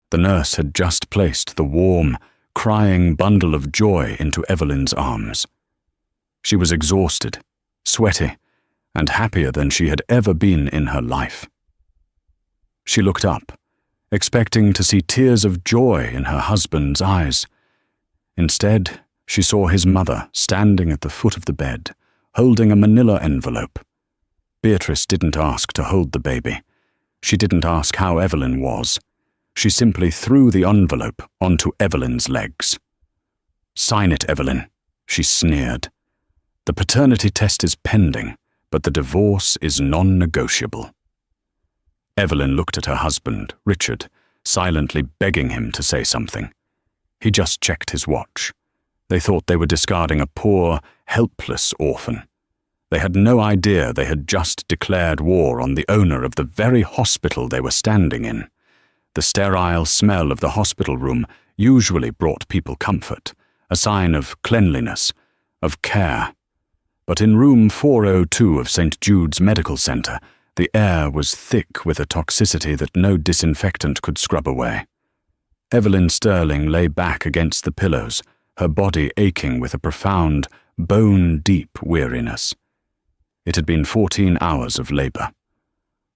The nurse had just placed the warm, crying bundle of joy into Evelyn's arms. She was exhausted, sweaty, and happier than she had ever been in her life. She looked up, expecting to see tears of joy in her husband's eyes. Instead, she saw his mother standing at the foot of the bed, holding a manila envelope. Beatrice didn't ask to hold the baby. She didn't ask how Evelyn was. She simply threw the envelope onto Evelyn's legs. "Sign it, Evelyn," she sneered. "The paternity test is pending, but the divorce is non-negotiable." Evelyn looked at her husband, Richard, silently begging him to say something. He just checked his watch. They thought they were discarding a poor, helpless orphan. They had no idea they had just declared war on the owner of the very hospital they were standing in. The sterile smell of the hospital room usually brought people comfort, a sign of cleanliness, of care. But in room 402 of St. Jude's Medical Center, the air was thick with a toxicity that no disinfectant could scrub away. Evelyn Sterling lay back against the pillows, her body aching with a profound, bone-deep weariness. It had been 14 hours of labor,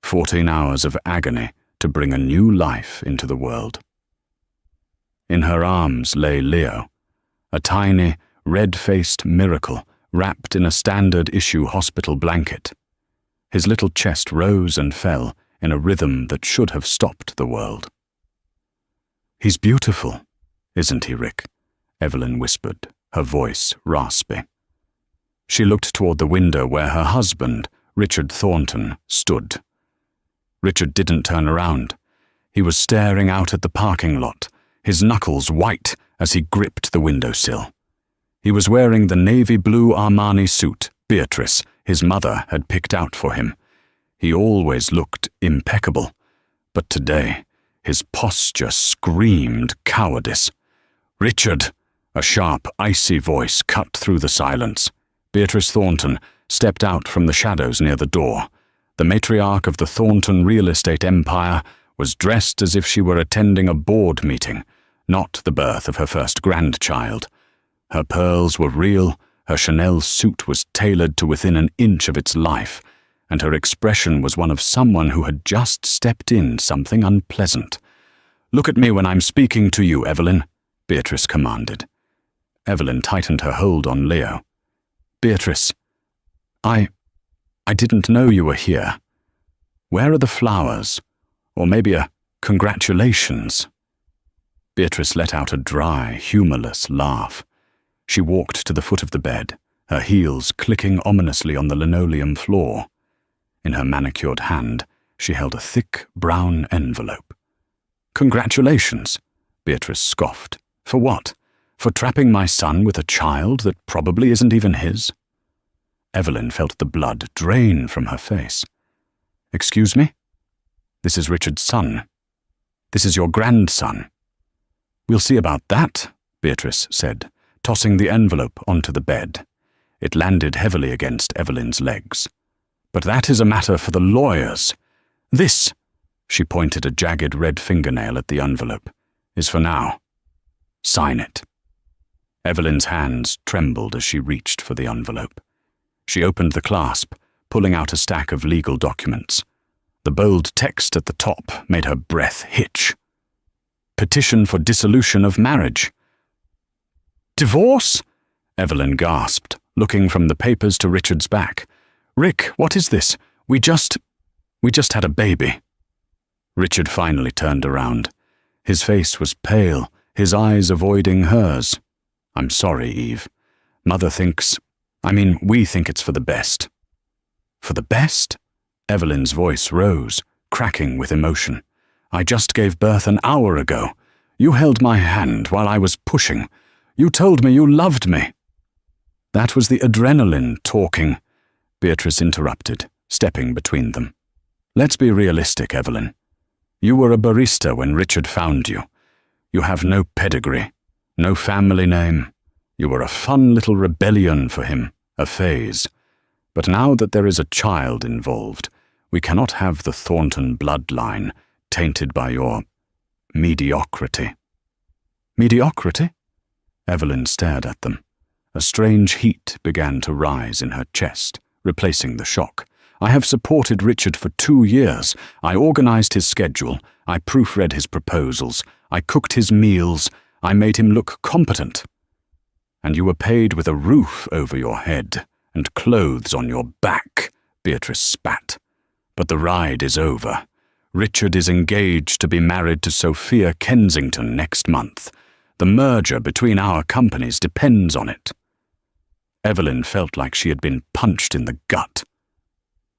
14 hours of agony to bring a new life into the world. In her arms lay Leo, a tiny, red-faced miracle wrapped in a standard-issue hospital blanket. His little chest rose and fell in a rhythm that should have stopped the world. "He's beautiful, isn't he, Rick?" Evelyn whispered, her voice raspy. She looked toward the window where her husband, Richard Thornton, stood. Richard didn't turn around. He was staring out at the parking lot, his knuckles white as he gripped the windowsill. He was wearing the navy blue Armani suit Beatrice, his mother, had picked out for him. He always looked impeccable, but today his posture screamed cowardice. "Richard!" A sharp, icy voice cut through the silence. Beatrice Thornton stepped out from the shadows near the door. The matriarch of the Thornton real estate empire was dressed as if she were attending a board meeting, not the birth of her first grandchild. Her pearls were real, her Chanel suit was tailored to within an inch of its life, and her expression was one of someone who had just stepped in something unpleasant. "Look at me when I'm speaking to you, Evelyn," Beatrice commanded. Evelyn tightened her hold on Leo. "Beatrice, I didn't know you were here. Where are the flowers? Or maybe a congratulations?" Beatrice let out a dry, humorless laugh. She walked to the foot of the bed, her heels clicking ominously on the linoleum floor. In her manicured hand, she held a thick, brown envelope. "Congratulations," Beatrice scoffed. "For what? For trapping my son with a child that probably isn't even his?" Evelyn felt the blood drain from her face. "Excuse me? This is Richard's son. This is your grandson." "We'll see about that," Beatrice said, tossing the envelope onto the bed. It landed heavily against Evelyn's legs. "But that is a matter for the lawyers. This," she pointed a jagged red fingernail at the envelope, "is for now. Sign it." Evelyn's hands trembled as she reached for the envelope. She opened the clasp, pulling out a stack of legal documents. The bold text at the top made her breath hitch. "Petition for dissolution of marriage." "Divorce?" Evelyn gasped, looking from the papers to Richard's back. "Rick, what is this? We just had a baby." Richard finally turned around. His face was pale, his eyes avoiding hers. "I'm sorry, Eve. We think it's for the best." "For the best?" Evelyn's voice rose, cracking with emotion. "I just gave birth an hour ago. You held my hand while I was pushing. You told me you loved me." "That was the adrenaline talking," Beatrice interrupted, stepping between them. "Let's be realistic, Evelyn. You were a barista when Richard found you. You have no pedigree, no family name. You were a fun little rebellion for him, a phase. But now that there is a child involved, we cannot have the Thornton bloodline tainted by your mediocrity. Mediocrity? Evelyn stared at them. A strange heat began to rise in her chest, replacing the shock. I have supported Richard for 2 years. I organized his schedule. I proofread his proposals. I cooked his meals. I made him look competent. And you were paid with a roof over your head and clothes on your back, Beatrice spat. But the ride is over. Richard is engaged to be married to Sophia Kensington next month. The merger between our companies depends on it. Evelyn felt like she had been punched in the gut.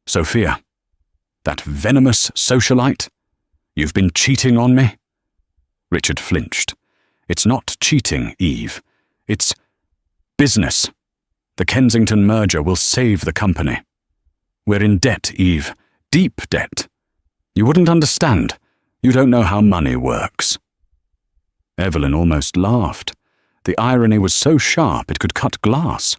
Sophia, that venomous socialite? You've been cheating on me? Richard flinched. It's not cheating, Eve. It's business. The Kensington merger will save the company. We're in debt, Eve. Deep debt. You wouldn't understand. You don't know how money works. Evelyn almost laughed. The irony was so sharp it could cut glass.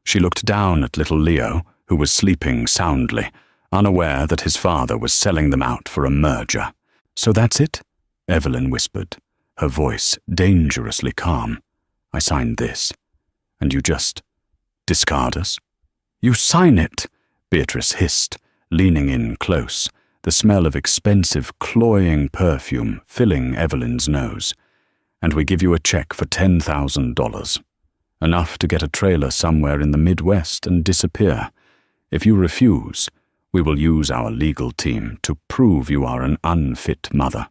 She looked down at little Leo, who was sleeping soundly, unaware that his father was selling them out for a merger. So that's it? Evelyn whispered, her voice dangerously calm. I signed this. And you just discard us? You sign it, Beatrice hissed, leaning in close, the smell of expensive, cloying perfume filling Evelyn's nose. And we give you a check for $10,000. Enough to get a trailer somewhere in the Midwest and disappear. If you refuse, we will use our legal team to prove you are an unfit mother.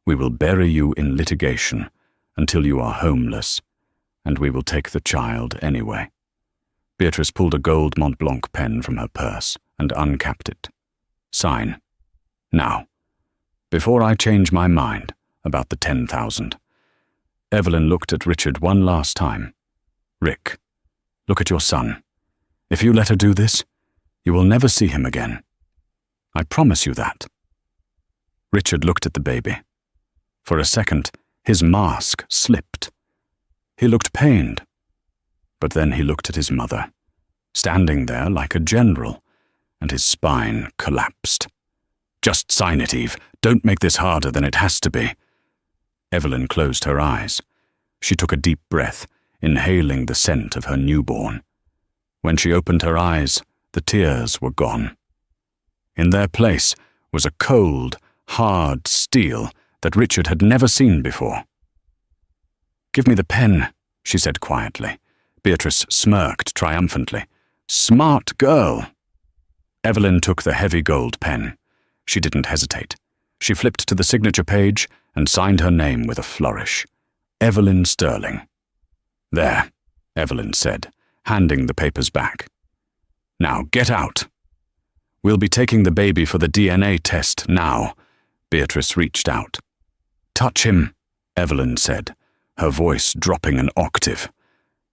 We will bury you in litigation until you are homeless, and we will take the child anyway. Beatrice pulled a gold Mont Blanc pen from her purse and uncapped it. Sign. Now, before I change my mind about the 10,000. Evelyn looked at Richard one last time. Rick, look at your son. If you let her do this, you will never see him again. I promise you that. Richard looked at the baby. For a second, his mask slipped. He looked pained. But then he looked at his mother, standing there like a general, and his spine collapsed. Just sign it, Eve. Don't make this harder than it has to be. Evelyn closed her eyes. She took a deep breath, inhaling the scent of her newborn. When she opened her eyes, the tears were gone. In their place was a cold, hard steel that Richard had never seen before. Give me the pen, she said quietly. Beatrice smirked triumphantly. Smart girl. Evelyn took the heavy gold pen. She didn't hesitate. She flipped to the signature page and signed her name with a flourish. Evelyn Sterling. There, Evelyn said, handing the papers back. Now get out. We'll be taking the baby for the DNA test now. Beatrice reached out. Touch him, Evelyn said, her voice dropping an octave.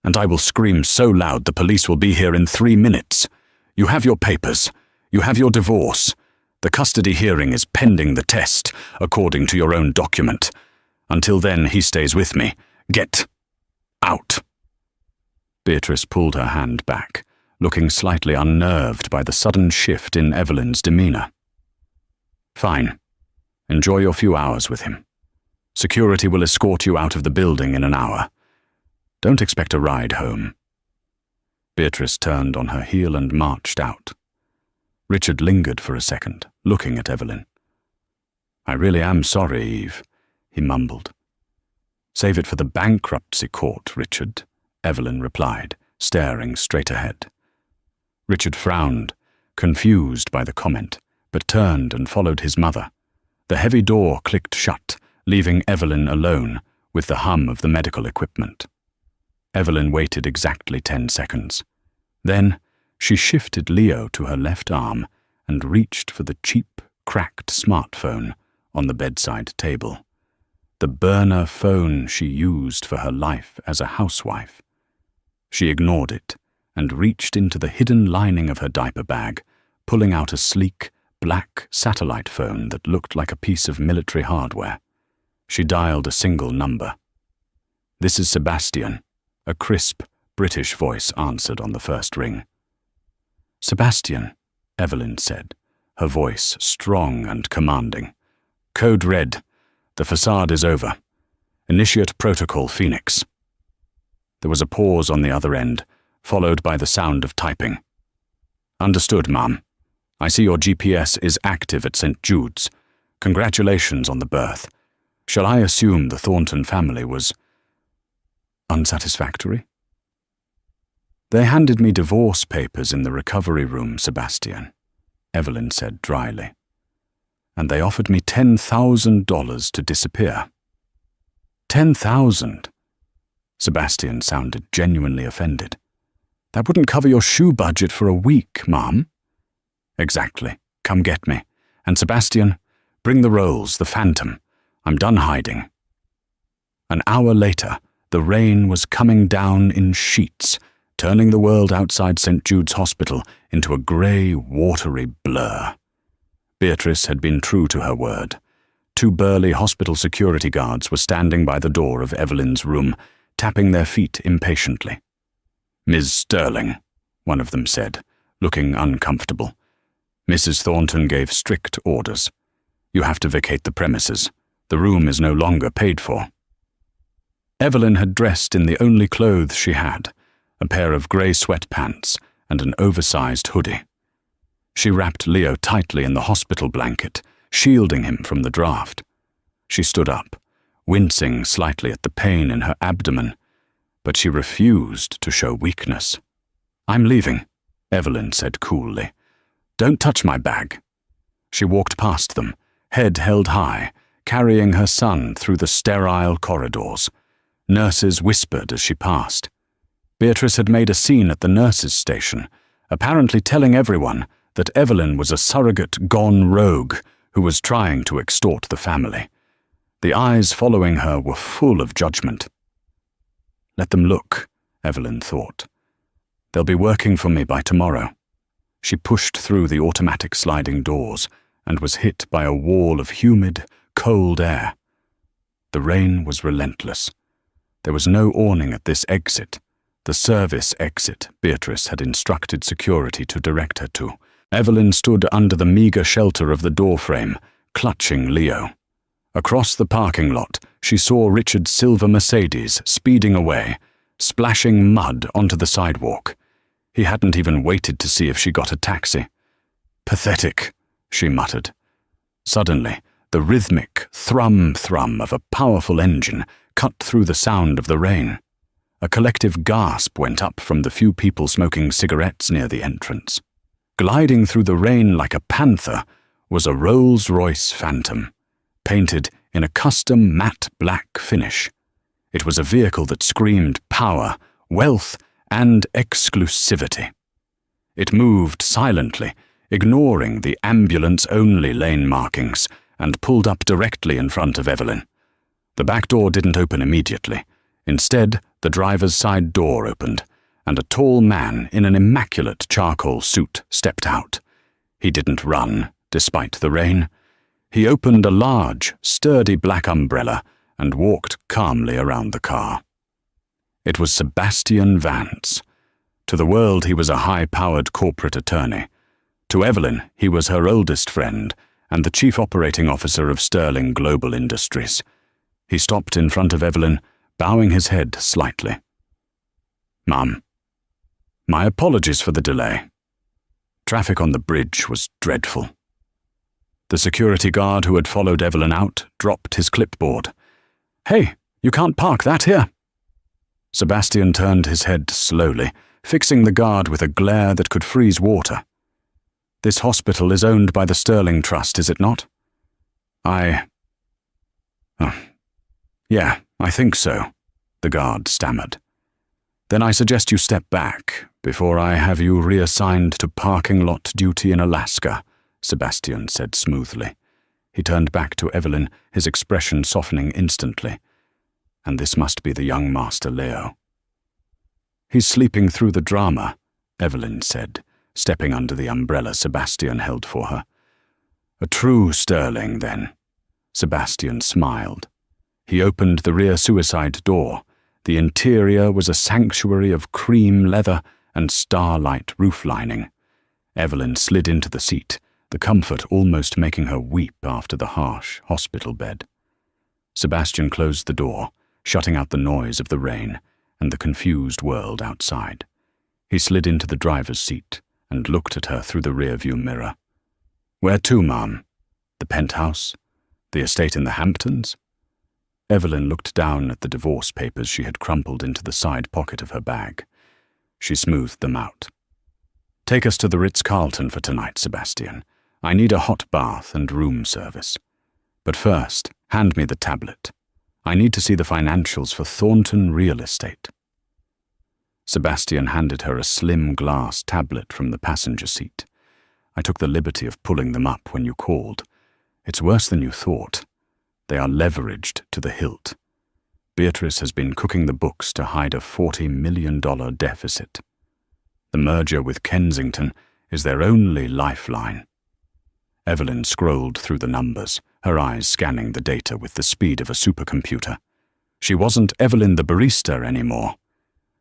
And I will scream so loud the police will be here in 3 minutes. You have your papers. You have your divorce. The custody hearing is pending the test, according to your own document. Until then, he stays with me. Get out. Beatrice pulled her hand back, looking slightly unnerved by the sudden shift in Evelyn's demeanor. Fine. Enjoy your few hours with him. Security will escort you out of the building in an hour. Don't expect a ride home. Beatrice turned on her heel and marched out. Richard lingered for a second, looking at Evelyn. I really am sorry, Eve, he mumbled. Save it for the bankruptcy court, Richard, Evelyn replied, staring straight ahead. Richard frowned, confused by the comment, but turned and followed his mother. The heavy door clicked shut, leaving Evelyn alone with the hum of the medical equipment. Evelyn waited exactly 10 seconds. Then she shifted Leo to her left arm and reached for the cheap, cracked smartphone on the bedside table. The burner phone she used for her life as a housewife. She ignored it and reached into the hidden lining of her diaper bag, pulling out a sleek, black satellite phone that looked like a piece of military hardware. She dialed a single number. This is Sebastian. A crisp, British voice answered on the first ring. Sebastian, Evelyn said, her voice strong and commanding. Code red. The facade is over. Initiate protocol, Phoenix." There was a pause on the other end, followed by the sound of typing. "Understood, Ma'am. I see your GPS is active at St. Jude's. Congratulations on the birth. Shall I assume the Thornton family was unsatisfactory?" "They handed me divorce papers in the recovery room, Sebastian," Evelyn said dryly. "And they offered me $10,000 to disappear." $10,000? Sebastian sounded genuinely offended. "That wouldn't cover your shoe budget for a week, Mom." "Exactly. Come get me. And Sebastian, bring the rolls, the Phantom. I'm done hiding." An hour later, the rain was coming down in sheets, turning the world outside St. Jude's Hospital into a grey, watery blur. Beatrice had been true to her word. 2 burly hospital security guards were standing by the door of Evelyn's room, tapping their feet impatiently. "Ms. Sterling," one of them said, looking uncomfortable. "Mrs. Thornton gave strict orders. You have to vacate the premises. The room is no longer paid for." Evelyn had dressed in the only clothes she had, a pair of grey sweatpants and an oversized hoodie. She wrapped Leo tightly in the hospital blanket, shielding him from the draft. She stood up, wincing slightly at the pain in her abdomen, but she refused to show weakness. "I'm leaving," Evelyn said coolly. "Don't touch my bag." She walked past them, head held high, carrying her son through the sterile corridors. Nurses whispered as she passed. Beatrice had made a scene at the nurses' station, apparently telling everyone that Evelyn was a surrogate gone rogue who was trying to extort the family. The eyes following her were full of judgment. Let them look, Evelyn thought. They'll be working for me by tomorrow. She pushed through the automatic sliding doors and was hit by a wall of humid, cold air. The rain was relentless. There was no awning at this exit, the service exit Beatrice had instructed security to direct her to. Evelyn stood under the meager shelter of the doorframe, clutching Leo. Across the parking lot, she saw Richard's silver Mercedes speeding away, splashing mud onto the sidewalk. He hadn't even waited to see if she got a taxi. "Pathetic," she muttered. Suddenly, the rhythmic thrum-thrum of a powerful engine cut through the sound of the rain. A collective gasp went up from the few people smoking cigarettes near the entrance. Gliding through the rain like a panther was a Rolls-Royce Phantom, painted in a custom matte black finish. It was a vehicle that screamed power, wealth, and exclusivity. It moved silently, ignoring the ambulance-only lane markings, and pulled up directly in front of Evelyn. The back door didn't open immediately. Instead, the driver's side door opened, and a tall man in an immaculate charcoal suit stepped out. He didn't run, despite the rain. He opened a large, sturdy black umbrella and walked calmly around the car. It was Sebastian Vance. To the world, he was a high-powered corporate attorney. To Evelyn, he was her oldest friend and the chief operating officer of Sterling Global Industries. He stopped in front of Evelyn, bowing his head slightly. "Mum, my apologies for the delay. Traffic on the bridge was dreadful." The security guard who had followed Evelyn out dropped his clipboard. "Hey, you can't park that here." Sebastian turned his head slowly, fixing the guard with a glare that could freeze water. "This hospital is owned by the Sterling Trust, is it not?" Yeah, I think so," the guard stammered. "Then I suggest you step back before I have you reassigned to parking lot duty in Alaska," Sebastian said smoothly. He turned back to Evelyn, his expression softening instantly. "And this must be the young Master Leo." "He's sleeping through the drama," Evelyn said, stepping under the umbrella Sebastian held for her. "A true Sterling, then." Sebastian smiled. He opened the rear suicide door. The interior was a sanctuary of cream leather and starlight roof lining. Evelyn slid into the seat, the comfort almost making her weep after the harsh hospital bed. Sebastian closed the door, shutting out the noise of the rain and the confused world outside. He slid into the driver's seat and looked at her through the rearview mirror. "Where to, Ma'am? The penthouse? The estate in the Hamptons?" Evelyn looked down at the divorce papers she had crumpled into the side pocket of her bag. She smoothed them out. "Take us to the Ritz-Carlton for tonight, Sebastian. I need a hot bath and room service. But first, hand me the tablet. I need to see the financials for Thornton Real Estate." Sebastian handed her a slim glass tablet from the passenger seat. "I took the liberty of pulling them up when you called. It's worse than you thought. They are leveraged to the hilt. Beatrice has been cooking the books to hide a $40 million deficit. The merger with Kensington is their only lifeline." Evelyn scrolled through the numbers, her eyes scanning the data with the speed of a supercomputer. She wasn't Evelyn the barista anymore.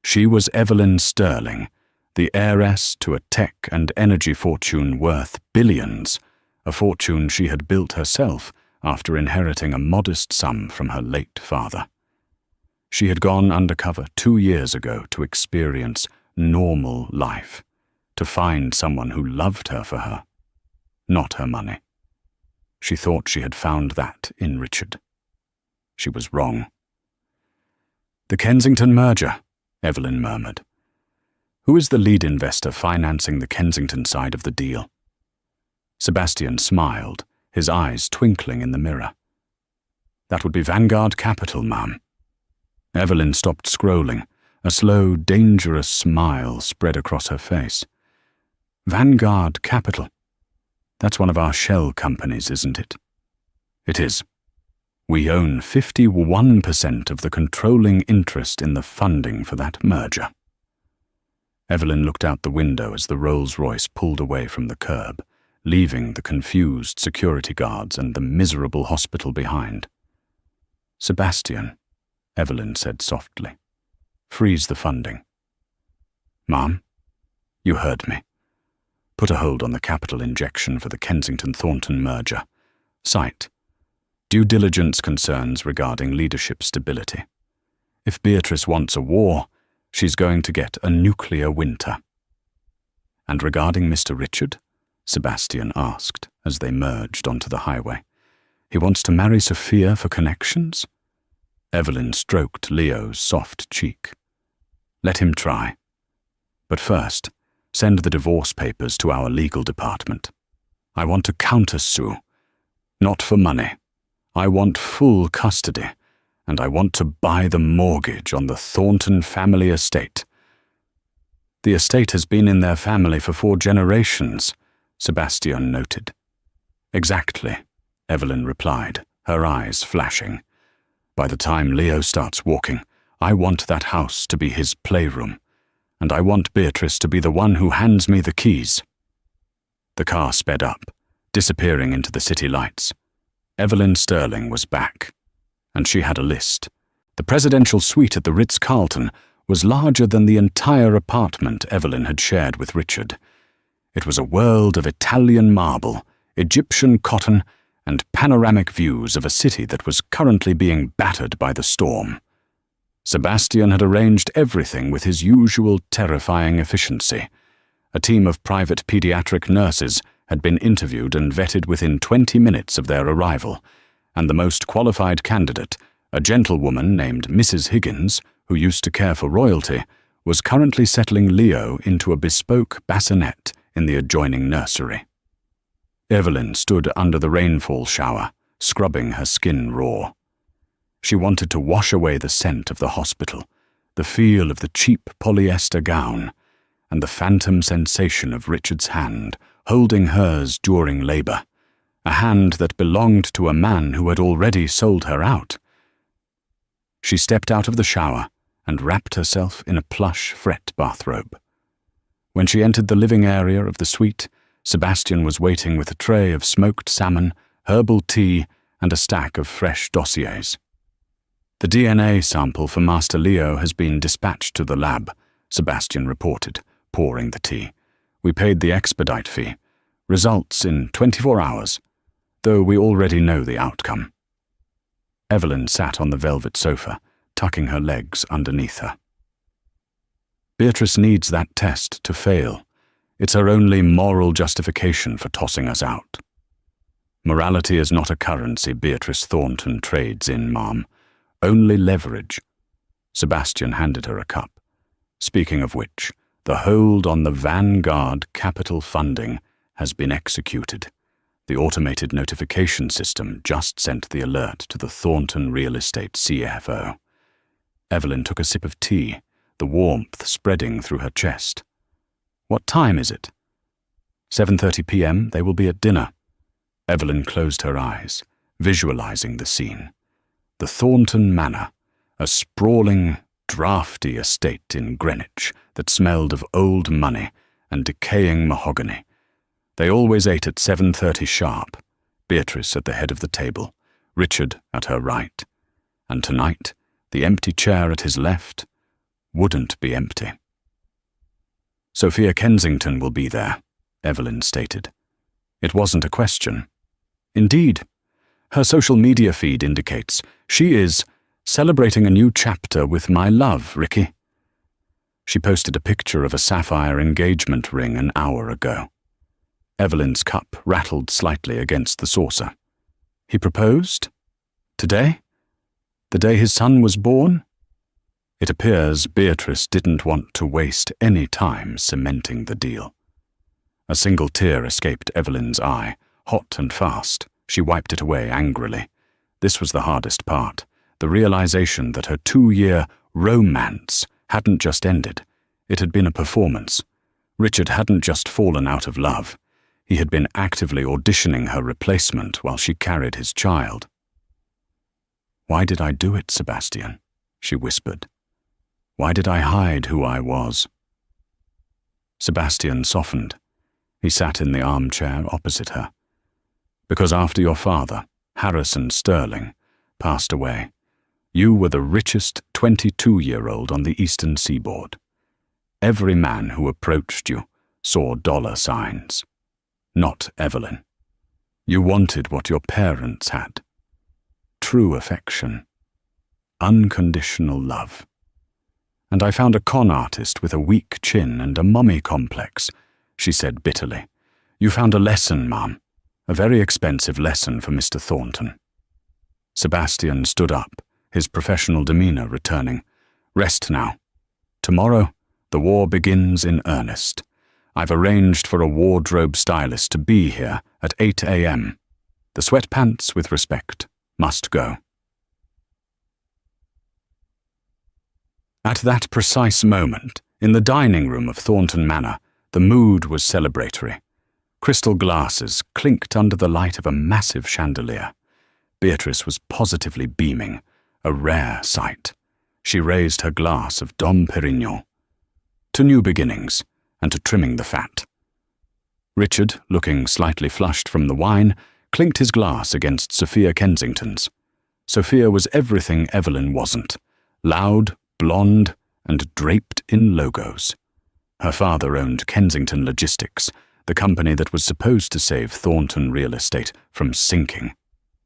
She was Evelyn Sterling, the heiress to a tech and energy fortune worth billions, a fortune she had built herself after inheriting a modest sum from her late father. She had gone undercover 2 years ago to experience normal life, to find someone who loved her for her, not her money. She thought she had found that in Richard. She was wrong. "The Kensington merger," Evelyn murmured. "Who is the lead investor financing the Kensington side of the deal?" Sebastian smiled, his eyes twinkling in the mirror. "That would be Vanguard Capital, ma'am." Evelyn stopped scrolling. A slow, dangerous smile spread across her face. "Vanguard Capital? That's one of our shell companies, isn't it?" "It is. We own 51% of the controlling interest in the funding for that merger." Evelyn looked out the window as the Rolls-Royce pulled away from the curb, leaving the confused security guards and the miserable hospital behind. "Sebastian," Evelyn said softly, "freeze the funding." "Ma'am, you heard me. Put a hold on the capital injection for the Kensington-Thornton merger. Cite due diligence concerns regarding leadership stability. If Beatrice wants a war, she's going to get a nuclear winter." "And regarding Mr. Richard?" Sebastian asked as they merged onto the highway. "He wants to marry Sophia for connections?" Evelyn stroked Leo's soft cheek. "Let him try. But first, send the divorce papers to our legal department. I want to countersue. Not for money. I want full custody, and I want to buy the mortgage on the Thornton family estate." "The estate has been in their family for 4 generations, Sebastian noted. "Exactly," Evelyn replied, her eyes flashing. "By the time Leo starts walking, I want that house to be his playroom, and I want Beatrice to be the one who hands me the keys." The car sped up, disappearing into the city lights. Evelyn Sterling was back, and she had a list. The presidential suite at the Ritz-Carlton was larger than the entire apartment Evelyn had shared with Richard. It was a world of Italian marble, Egyptian cotton, and panoramic views of a city that was currently being battered by the storm. Sebastian had arranged everything with his usual terrifying efficiency. A team of private pediatric nurses had been interviewed and vetted within 20 minutes of their arrival, and the most qualified candidate, a gentlewoman named Mrs. Higgins, who used to care for royalty, was currently settling Leo into a bespoke bassinet in the adjoining nursery. Evelyn stood under the rainfall shower, scrubbing her skin raw. She wanted to wash away the scent of the hospital, the feel of the cheap polyester gown, and the phantom sensation of Richard's hand holding hers during labor, a hand that belonged to a man who had already sold her out. She stepped out of the shower and wrapped herself in a plush fret bathrobe. When she entered the living area of the suite, Sebastian was waiting with a tray of smoked salmon, herbal tea, and a stack of fresh dossiers. "The DNA sample for Master Leo has been dispatched to the lab," Sebastian reported, pouring the tea. "We paid the expedite fee. Results in 24 hours, though we already know the outcome." Evelyn sat on the velvet sofa, tucking her legs underneath her. Beatrice needs that test to fail. It's her only moral justification for tossing us out. Morality is not a currency Beatrice Thornton trades in, Ma'am. Only leverage. Sebastian handed her a cup. Speaking of which, the hold on the Vanguard capital funding has been executed. The automated notification system just sent the alert to the Thornton Real Estate CFO. Evelyn took a sip of tea, the warmth spreading through her chest. What time is it? 7:30 p.m. They will be at dinner. Evelyn closed her eyes, visualizing the scene. The Thornton Manor, a sprawling, drafty estate in Greenwich that smelled of old money and decaying mahogany. They always ate at 7:30 sharp, Beatrice at the head of the table, Richard at her right. And tonight, the empty chair at his left wouldn't be empty. Sophia Kensington will be there, Evelyn stated. It wasn't a question. Indeed, her social media feed indicates she is celebrating a new chapter with my love, Ricky. She posted a picture of a sapphire engagement ring an hour ago. Evelyn's cup rattled slightly against the saucer. He proposed? Today? The day his son was born? It appears Beatrice didn't want to waste any time cementing the deal. A single tear escaped Evelyn's eye, hot and fast. She wiped it away angrily. This was the hardest part, the realization that her 2-year romance hadn't just ended. It had been a performance. Richard hadn't just fallen out of love. He had been actively auditioning her replacement while she carried his child. "Why did I do it, Sebastian?" she whispered. "Why did I hide who I was?" Sebastian softened. He sat in the armchair opposite her. "Because after your father, Harrison Sterling, passed away, you were the richest 22-year-old on the eastern seaboard. Every man who approached you saw dollar signs. Not Evelyn. You wanted what your parents had. True affection. Unconditional love. And I found a con artist with a weak chin and a mummy complex," she said bitterly. "You found a lesson, Ma'am. A very expensive lesson for Mr. Thornton." Sebastian stood up, his professional demeanor returning. "Rest now. Tomorrow, the war begins in earnest. I've arranged for a wardrobe stylist to be here at 8 a.m. The sweatpants, with respect, must go." At that precise moment, in the dining room of Thornton Manor, the mood was celebratory. Crystal glasses clinked under the light of a massive chandelier. Beatrice was positively beaming, a rare sight. She raised her glass of Dom Perignon. To new beginnings, and to trimming the fat. Richard, looking slightly flushed from the wine, clinked his glass against Sophia Kensington's. Sophia was everything Evelyn wasn't. Loud, blonde, and draped in logos. Her father owned Kensington Logistics, the company that was supposed to save Thornton Real Estate from sinking.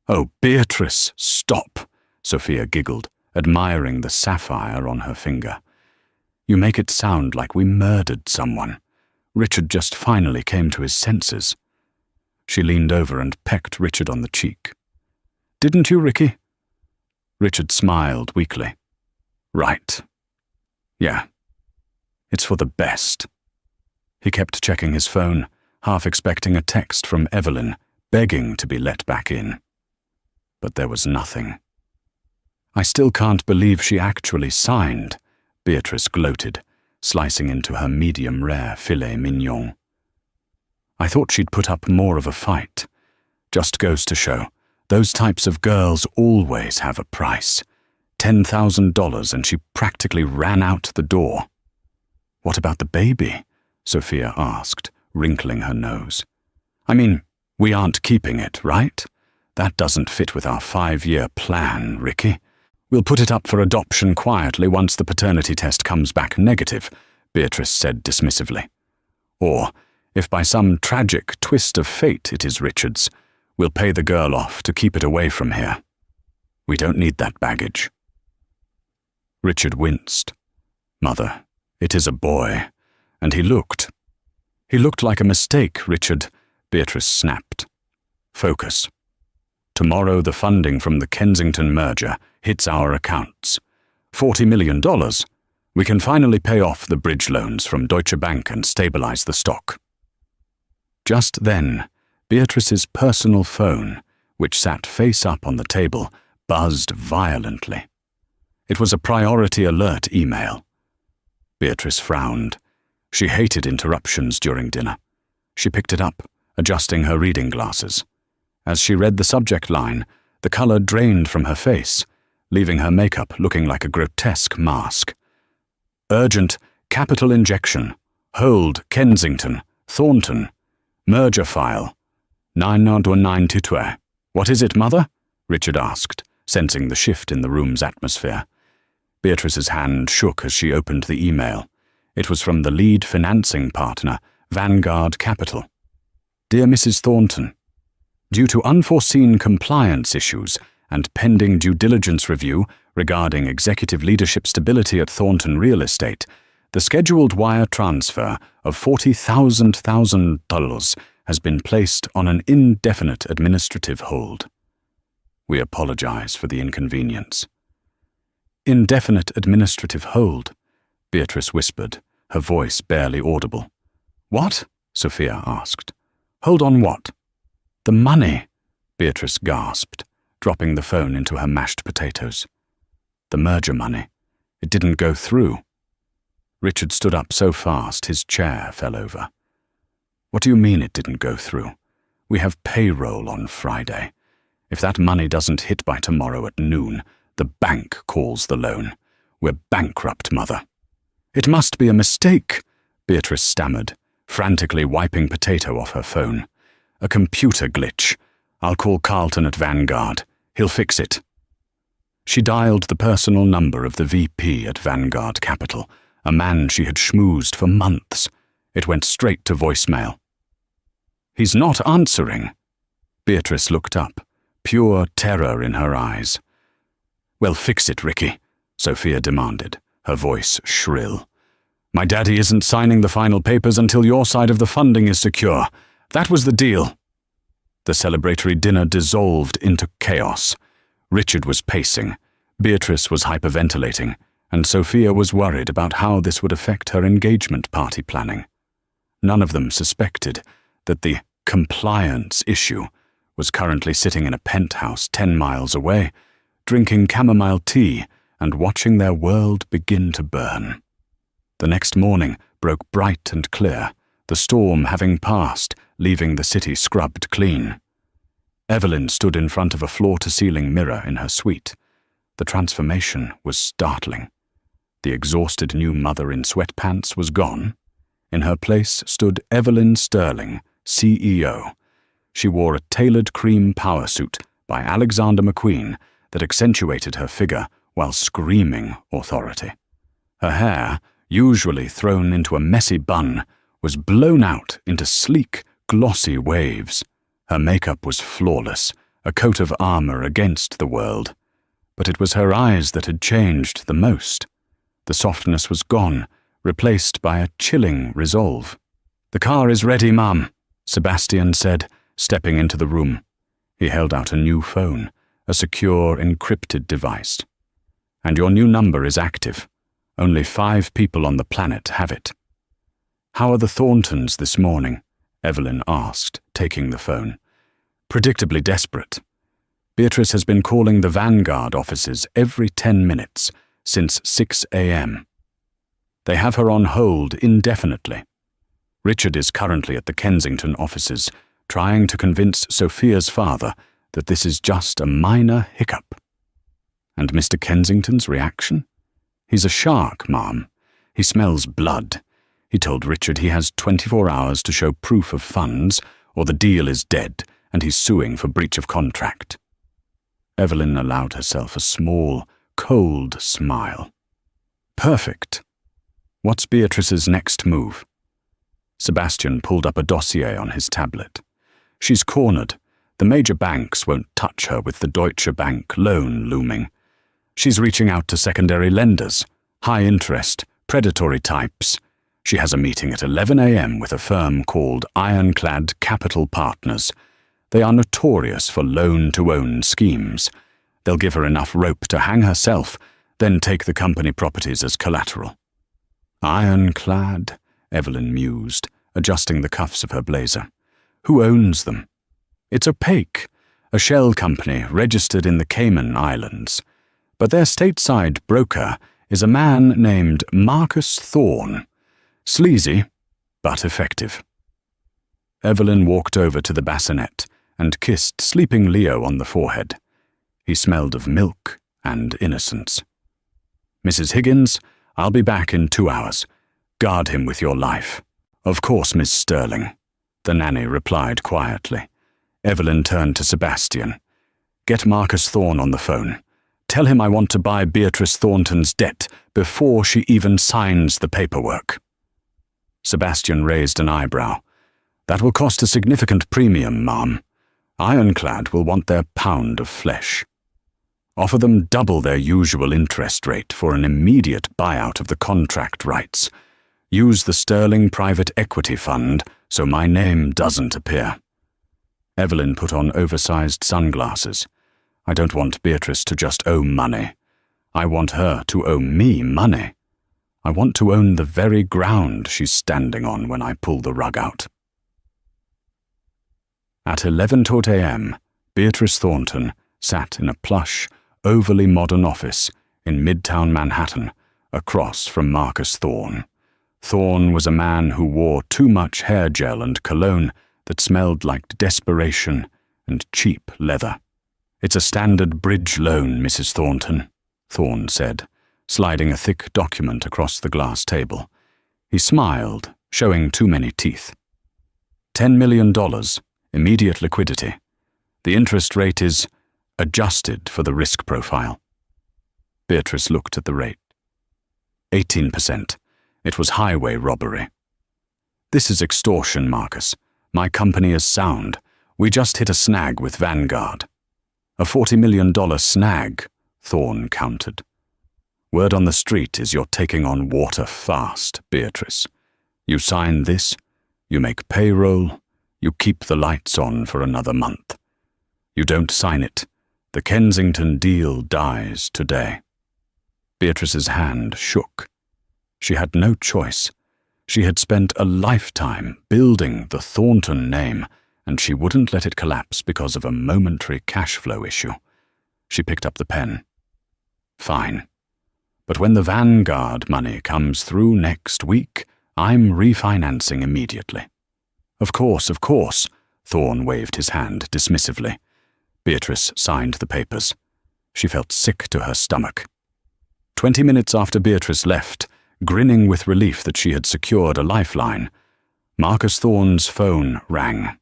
"Oh, Beatrice, stop," Sophia giggled, admiring the sapphire on her finger. "You make it sound like we murdered someone. Richard just finally came to his senses." She leaned over and pecked Richard on the cheek. "Didn't you, Ricky?" Richard smiled weakly. "Right. Yeah. It's for the best." He kept checking his phone, half expecting a text from Evelyn, begging to be let back in. But there was nothing. "I still can't believe she actually signed," Beatrice gloated, slicing into her medium-rare filet mignon. "I thought she'd put up more of a fight. Just goes to show, those types of girls always have a price. $10,000 and she practically ran out the door." "What about the baby?" Sophia asked, wrinkling her nose. "I mean, we aren't keeping it, right? That doesn't fit with our 5-year plan, Ricky. We'll put it up for adoption quietly once the paternity test comes back negative," Beatrice said dismissively. "Or, if by some tragic twist of fate it is Richard's, we'll pay the girl off to keep it away from here." We don't need that baggage. Richard winced. Mother, it is a boy. And he looked. He looked like a mistake, Richard, Beatrice snapped. Focus. Tomorrow the funding from the Kensington merger hits our accounts. $40 million. We can finally pay off the bridge loans from Deutsche Bank and stabilize the stock. Just then, Beatrice's personal phone, which sat face up on the table, buzzed violently. It was a priority alert email. Beatrice frowned. She hated interruptions during dinner. She picked it up, adjusting her reading glasses. As she read the subject line, the color drained from her face, leaving her makeup looking like a grotesque mask. Urgent capital injection. Hold Kensington, Thornton. Merger file. 992. What is it, Mother? Richard asked, sensing the shift in the room's atmosphere. Beatrice's hand shook as she opened the email. It was from the lead financing partner, Vanguard Capital. Dear Mrs. Thornton, due to unforeseen compliance issues and pending due diligence review regarding executive leadership stability at Thornton Real Estate, the scheduled wire transfer of $40,000 has been placed on an indefinite administrative hold. We apologize for the inconvenience. Indefinite administrative hold, Beatrice whispered, her voice barely audible. What? Sophia asked. Hold on what? The money, Beatrice gasped, dropping the phone into her mashed potatoes. The merger money. It didn't go through. Richard stood up so fast his chair fell over. What do you mean it didn't go through? We have payroll on Friday. If that money doesn't hit by tomorrow at noon, the bank calls the loan. We're bankrupt, Mother. It must be a mistake, Beatrice stammered, frantically wiping potato off her phone. A computer glitch. I'll call Carlton at Vanguard. He'll fix it. She dialed the personal number of the VP at Vanguard Capital, a man she had schmoozed for months. It went straight to voicemail. He's not answering. Beatrice looked up, pure terror in her eyes. Well, fix it, Ricky, Sophia demanded, her voice shrill. My daddy isn't signing the final papers until your side of the funding is secure. That was the deal. The celebratory dinner dissolved into chaos. Richard was pacing, Beatrice was hyperventilating, and Sophia was worried about how this would affect her engagement party planning. None of them suspected that the compliance issue was currently sitting in a penthouse 10 miles away, drinking chamomile tea and watching their world begin to burn. The next morning broke bright and clear, the storm having passed, leaving the city scrubbed clean. Evelyn stood in front of a floor-to-ceiling mirror in her suite. The transformation was startling. The exhausted new mother in sweatpants was gone. In her place stood Evelyn Sterling, CEO. She wore a tailored cream power suit by Alexander McQueen that accentuated her figure while screaming authority. Her hair, usually thrown into a messy bun, was blown out into sleek, glossy waves. Her makeup was flawless, a coat of armor against the world. But it was her eyes that had changed the most. The softness was gone, replaced by a chilling resolve. The car is ready, Mum, Sebastian said, stepping into the room. He held out a new phone, a secure, encrypted device. And your new number is active. Only 5 people on the planet have it. How are the Thorntons this morning? Evelyn asked, taking the phone. Predictably desperate. Beatrice has been calling the Vanguard offices every 10 minutes since 6 a.m. They have her on hold indefinitely. Richard is currently at the Kensington offices, trying to convince Sophia's father that this is just a minor hiccup. And Mr. Kensington's reaction? He's a shark, Ma'am. He smells blood. He told Richard he has 24 hours to show proof of funds, or the deal is dead, and he's suing for breach of contract. Evelyn allowed herself a small, cold smile. Perfect. What's Beatrice's next move? Sebastian pulled up a dossier on his tablet. She's cornered. The major banks won't touch her with the Deutsche Bank loan looming. She's reaching out to secondary lenders, high interest, predatory types. She has a meeting at 11 a.m. with a firm called Ironclad Capital Partners. They are notorious for loan-to-own schemes. They'll give her enough rope to hang herself, then take the company properties as collateral. Ironclad, Evelyn mused, adjusting the cuffs of her blazer. Who owns them? It's opaque, a shell company registered in the Cayman Islands. But their stateside broker is a man named Marcus Thorne. Sleazy, but effective. Evelyn walked over to the bassinet and kissed sleeping Leo on the forehead. He smelled of milk and innocence. Mrs. Higgins, I'll be back in 2 hours. Guard him with your life. Of course, Miss Sterling, the nanny replied quietly. Evelyn turned to Sebastian. Get Marcus Thorne on the phone. Tell him I want to buy Beatrice Thornton's debt before she even signs the paperwork. Sebastian raised an eyebrow. That will cost a significant premium, ma'am. Ironclad will want their pound of flesh. Offer them double their usual interest rate for an immediate buyout of the contract rights. Use the Sterling Private Equity Fund so my name doesn't appear. Evelyn put on oversized sunglasses. I don't want Beatrice to just owe money. I want her to owe me money. I want to own the very ground she's standing on when I pull the rug out. At 11:00 a.m., Beatrice Thornton sat in a plush, overly modern office in Midtown Manhattan, across from Marcus Thorne. Thorne was a man who wore too much hair gel and cologne that smelled like desperation and cheap leather. It's a standard bridge loan, Mrs. Thornton, Thorne said, sliding a thick document across the glass table. He smiled, showing too many teeth. $10 million, immediate liquidity. The interest rate is adjusted for the risk profile. Beatrice looked at the rate. 18%. It was highway robbery. This is extortion, Marcus. My company is sound. We just hit a snag with Vanguard. A $40 million snag, Thorne countered. Word on the street is you're taking on water fast, Beatrice. You sign this, you make payroll, you keep the lights on for another month. You don't sign it, the Kensington deal dies today. Beatrice's hand shook. She had no choice. She had spent a lifetime building the Thornton name, and she wouldn't let it collapse because of a momentary cash flow issue. She picked up the pen. Fine. But when the Vanguard money comes through next week, I'm refinancing immediately. Of course, Thorne waved his hand dismissively. Beatrice signed the papers. She felt sick to her stomach. 20 minutes after Beatrice left, grinning with relief that she had secured a lifeline, Marcus Thorne's phone rang.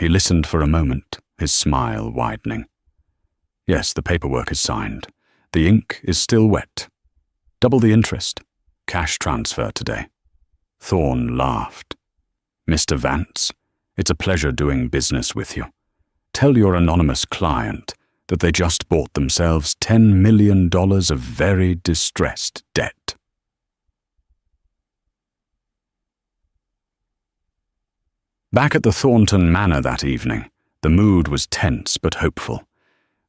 He listened for a moment, his smile widening. Yes, the paperwork is signed. The ink is still wet. Double the interest. Cash transfer today. Thorne laughed. Mr. Vance, it's a pleasure doing business with you. Tell your anonymous client that they just bought themselves $10 million of very distressed debt. Back at the Thornton Manor that evening, the mood was tense but hopeful.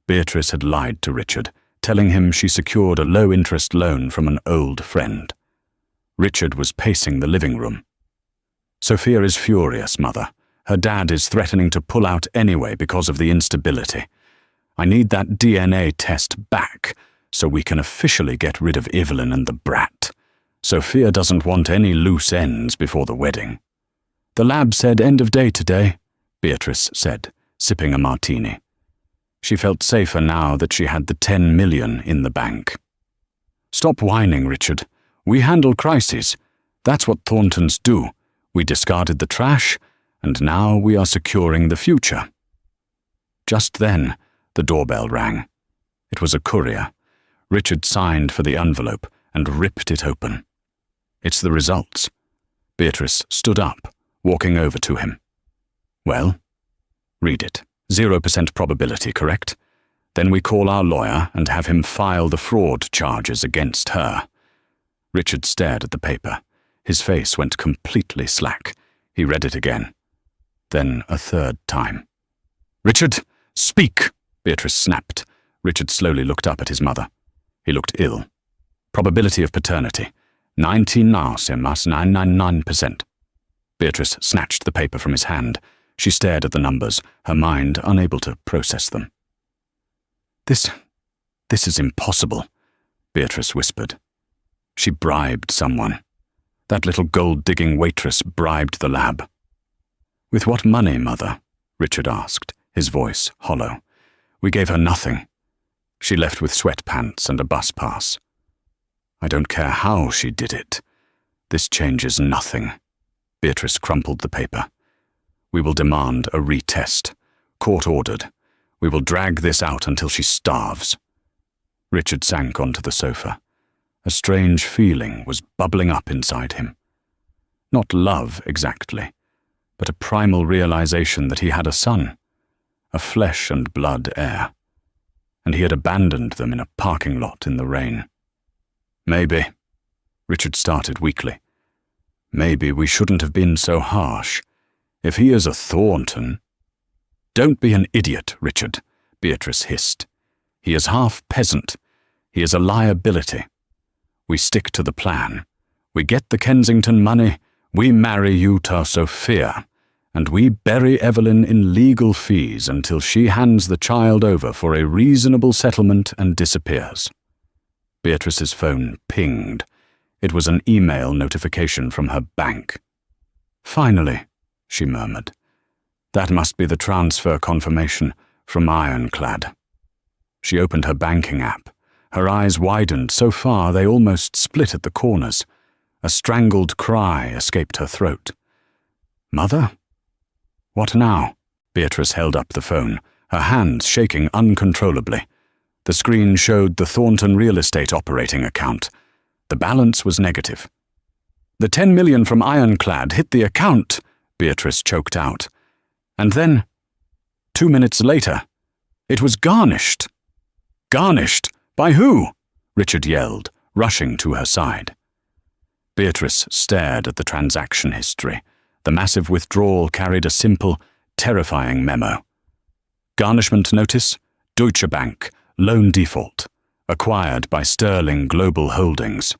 Beatrice had lied to Richard, telling him she secured a low-interest loan from an old friend. Richard was pacing the living room. Sophia is furious, Mother. Her dad is threatening to pull out anyway because of the instability. I need that DNA test back so we can officially get rid of Evelyn and the brat. Sophia doesn't want any loose ends before the wedding. The lab said end of day today, Beatrice said, sipping a martini. She felt safer now that she had the $10 million in the bank. Stop whining, Richard. We handle crises. That's what Thorntons do. We discarded the trash, and now we are securing the future. Just then, the doorbell rang. It was a courier. Richard signed for the envelope and ripped it open. It's the results. Beatrice stood up, walking over to him. Well, read it. 0% probability, correct? Then we call our lawyer and have him file the fraud charges against her." Richard stared at the paper. His face went completely slack. He read it again. Then a third time. "Richard, speak!" Beatrice snapped. Richard slowly looked up at his mother. He looked ill. "Probability of paternity. 99,999%. Beatrice snatched the paper from his hand. She stared at the numbers, her mind unable to process them. This is impossible," Beatrice whispered. "She bribed someone. That little gold-digging waitress bribed the lab." "With what money, Mother?" Richard asked, his voice hollow. "We gave her nothing. She left with sweatpants and a bus pass. I don't care how she did it. This changes nothing." Beatrice crumpled the paper. "We will demand a retest. Court-ordered. We will drag this out until she starves." Richard sank onto the sofa. A strange feeling was bubbling up inside him. Not love, exactly, but a primal realization that he had a son, a flesh and blood heir, and he had abandoned them in a parking lot in the rain. "Maybe," Richard started weakly, "maybe we shouldn't have been so harsh. If he is a Thornton—" "Don't be an idiot, Richard," Beatrice hissed. "He is half peasant. He is a liability. We stick to the plan. We get the Kensington money, we marry you to Sophia, and we bury Evelyn in legal fees until she hands the child over for a reasonable settlement and disappears." Beatrice's phone pinged. It was an email notification from her bank. "Finally," she murmured. "That must be the transfer confirmation from Ironclad." She opened her banking app. Her eyes widened so far they almost split at the corners. A strangled cry escaped her throat. "Mother? What now?" Beatrice held up the phone, her hands shaking uncontrollably. The screen showed the Thornton real estate operating account. The balance was negative. "The 10 million from Ironclad hit the account," Beatrice choked out. And then, 2 minutes later, it was garnished. "Garnished? By who?" Richard yelled, rushing to her side. Beatrice stared at the transaction history. The massive withdrawal carried a simple, terrifying memo. "Garnishment notice, Deutsche Bank, loan default, acquired by Sterling Global Holdings."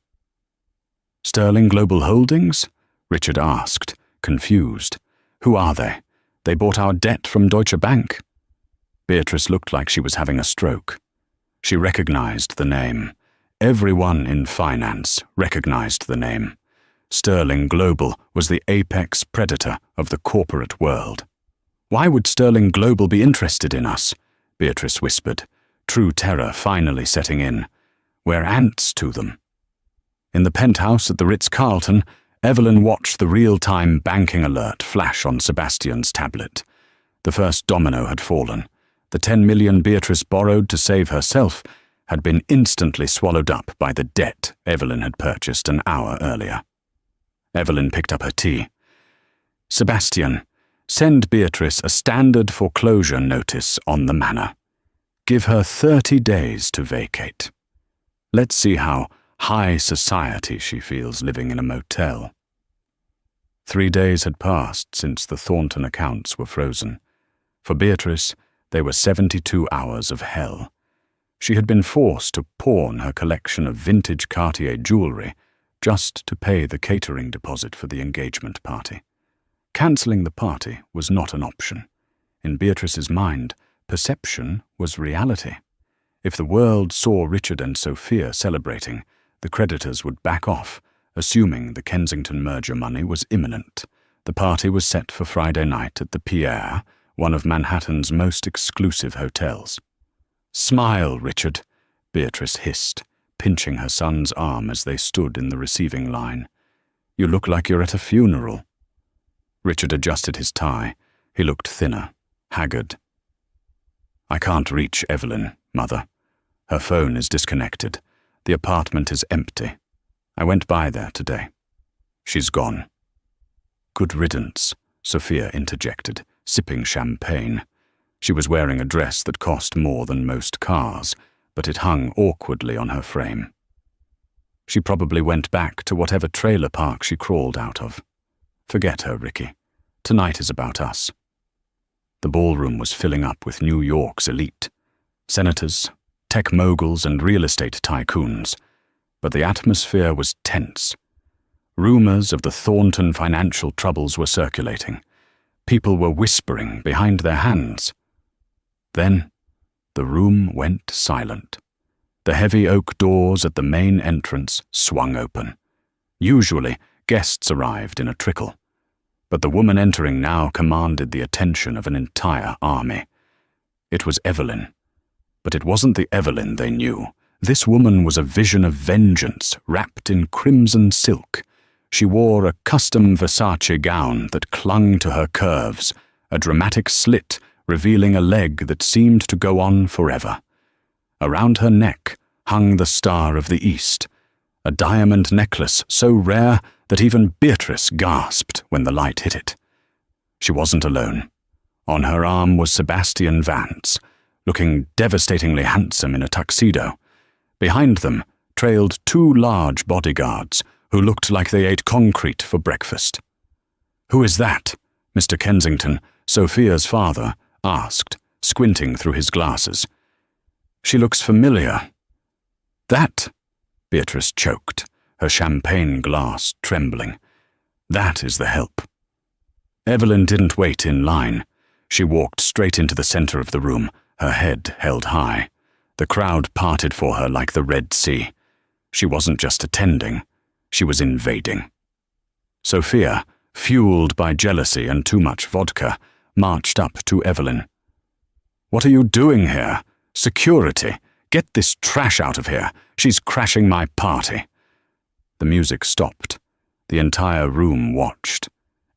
"Sterling Global Holdings?" Richard asked, confused. "Who are they? They bought our debt from Deutsche Bank." Beatrice looked like she was having a stroke. She recognized the name. Everyone in finance recognized the name. Sterling Global was the apex predator of the corporate world. "Why would Sterling Global be interested in us?" Beatrice whispered, true terror finally setting in. "We're ants to them." In the penthouse at the Ritz-Carlton, Evelyn watched the real-time banking alert flash on Sebastian's tablet. The first domino had fallen. The 10 million Beatrice borrowed to save herself had been instantly swallowed up by the debt Evelyn had purchased an hour earlier. Evelyn picked up her tea. "Sebastian, send Beatrice a standard foreclosure notice on the manor. Give her 30 days to vacate. Let's see how high society she feels living in a motel." 3 days had passed since the Thornton accounts were frozen. For Beatrice, they were 72 hours of hell. She had been forced to pawn her collection of vintage Cartier jewelry just to pay the catering deposit for the engagement party. Cancelling the party was not an option. In Beatrice's mind, perception was reality. If the world saw Richard and Sophia celebrating, the creditors would back off, assuming the Kensington merger money was imminent. The party was set for Friday night at the Pierre, one of Manhattan's most exclusive hotels. "Smile, Richard," Beatrice hissed, pinching her son's arm as they stood in the receiving line. "You look like you're at a funeral." Richard adjusted his tie. He looked thinner, haggard. "I can't reach Evelyn, Mother. Her phone is disconnected. The apartment is empty. I went by there today. She's gone." "Good riddance," Sophia interjected, sipping champagne. She was wearing a dress that cost more than most cars, but it hung awkwardly on her frame. She probably went back to whatever trailer park she crawled out of. Forget her, Ricky. Tonight is about us. The ballroom was filling up with New York's elite. Senators, tech moguls, and real estate tycoons. But the atmosphere was tense. Rumors of the Thornton financial troubles were circulating. People were whispering behind their hands. Then, the room went silent. The heavy oak doors at the main entrance swung open. Usually, guests arrived in a trickle. But the woman entering now commanded the attention of an entire army. It was Evelyn. But it wasn't the Evelyn they knew. This woman was a vision of vengeance wrapped in crimson silk. She wore a custom Versace gown that clung to her curves, a dramatic slit revealing a leg that seemed to go on forever. Around her neck hung the Star of the East, a diamond necklace so rare that even Beatrice gasped when the light hit it. She wasn't alone. On her arm was Sebastian Vance, looking devastatingly handsome in a tuxedo. Behind them trailed two large bodyguards who looked like they ate concrete for breakfast. "Who is that?" Mr. Kensington, Sophia's father, asked, squinting through his glasses. "She looks familiar." "That," Beatrice choked, her champagne glass trembling. "That is the help." Evelyn didn't wait in line. She walked straight into the center of the room, her head held high. The crowd parted for her like the Red Sea. She wasn't just attending, she was invading. Sophia, fueled by jealousy and too much vodka, marched up to Evelyn. "What are you doing here? Security! Get this trash out of here! She's crashing my party!" The music stopped. The entire room watched.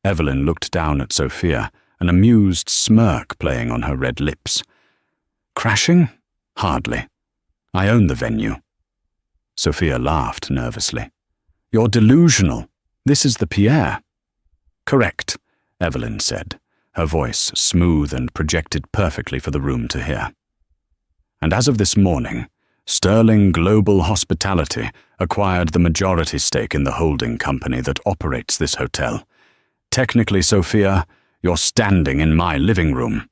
Evelyn looked down at Sophia, an amused smirk playing on her red lips. "Crashing? Hardly. I own the venue." Sophia laughed nervously. "You're delusional. This is the Pierre." "Correct," Evelyn said, her voice smooth and projected perfectly for the room to hear. "And as of this morning, Sterling Global Hospitality acquired the majority stake in the holding company that operates this hotel. Technically, Sophia, you're standing in my living room."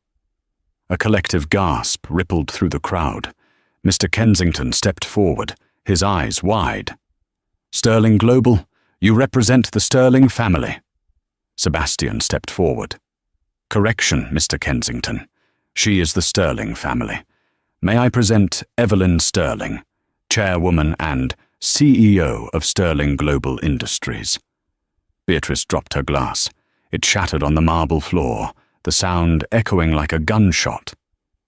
A collective gasp rippled through the crowd. Mr. Kensington stepped forward, his eyes wide. "Sterling Global, you represent the Sterling family." Sebastian stepped forward. "Correction, Mr. Kensington. She is the Sterling family. May I present Evelyn Sterling, chairwoman and CEO of Sterling Global Industries." Beatrice dropped her glass. It shattered on the marble floor, the sound echoing like a gunshot.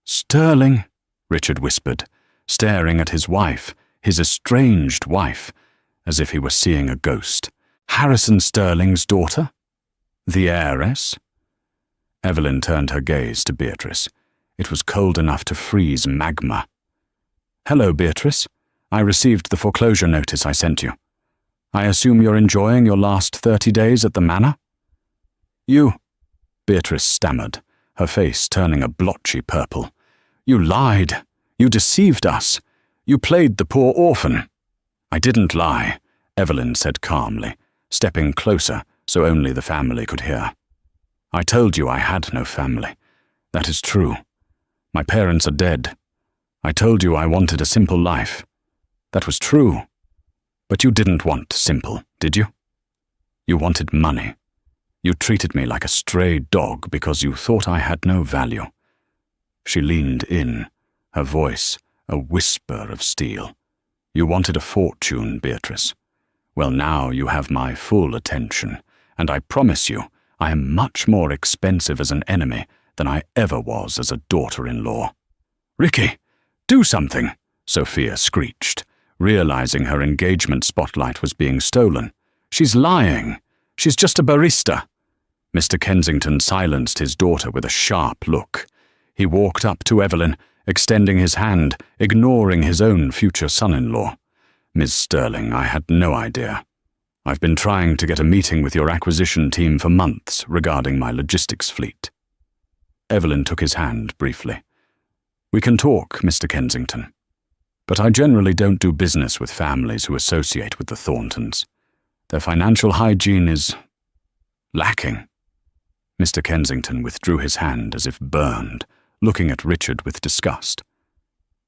"Sterling," Richard whispered, staring at his wife, his estranged wife, as if he were seeing a ghost. "Harrison Sterling's daughter? The heiress?" Evelyn turned her gaze to Beatrice. It was cold enough to freeze magma. "Hello, Beatrice. I received the foreclosure notice I sent you. I assume you're enjoying your last 30 days at the manor?" "You," Beatrice stammered, her face turning a blotchy purple. "You lied. You deceived us. You played the poor orphan." "I didn't lie," Evelyn said calmly, stepping closer so only the family could hear. "I told you I had no family. That is true. My parents are dead. I told you I wanted a simple life. That was true. But you didn't want simple, did you? You wanted money. You treated me like a stray dog because you thought I had no value." She leaned in, her voice a whisper of steel. "You wanted a fortune, Beatrice. Well, now you have my full attention, and I promise you I am much more expensive as an enemy than I ever was as a daughter-in-law." "Ricky, do something," Sophia screeched, realizing her engagement spotlight was being stolen. "She's lying. She's just a barista." Mr. Kensington silenced his daughter with a sharp look. He walked up to Evelyn, extending his hand, ignoring his own future son-in-law. "Ms. Sterling, I had no idea. I've been trying to get a meeting with your acquisition team for months regarding my logistics fleet." Evelyn took his hand briefly. "We can talk, Mr. Kensington. But I generally don't do business with families who associate with the Thorntons. Their financial hygiene is lacking." Mr. Kensington withdrew his hand as if burned, looking at Richard with disgust.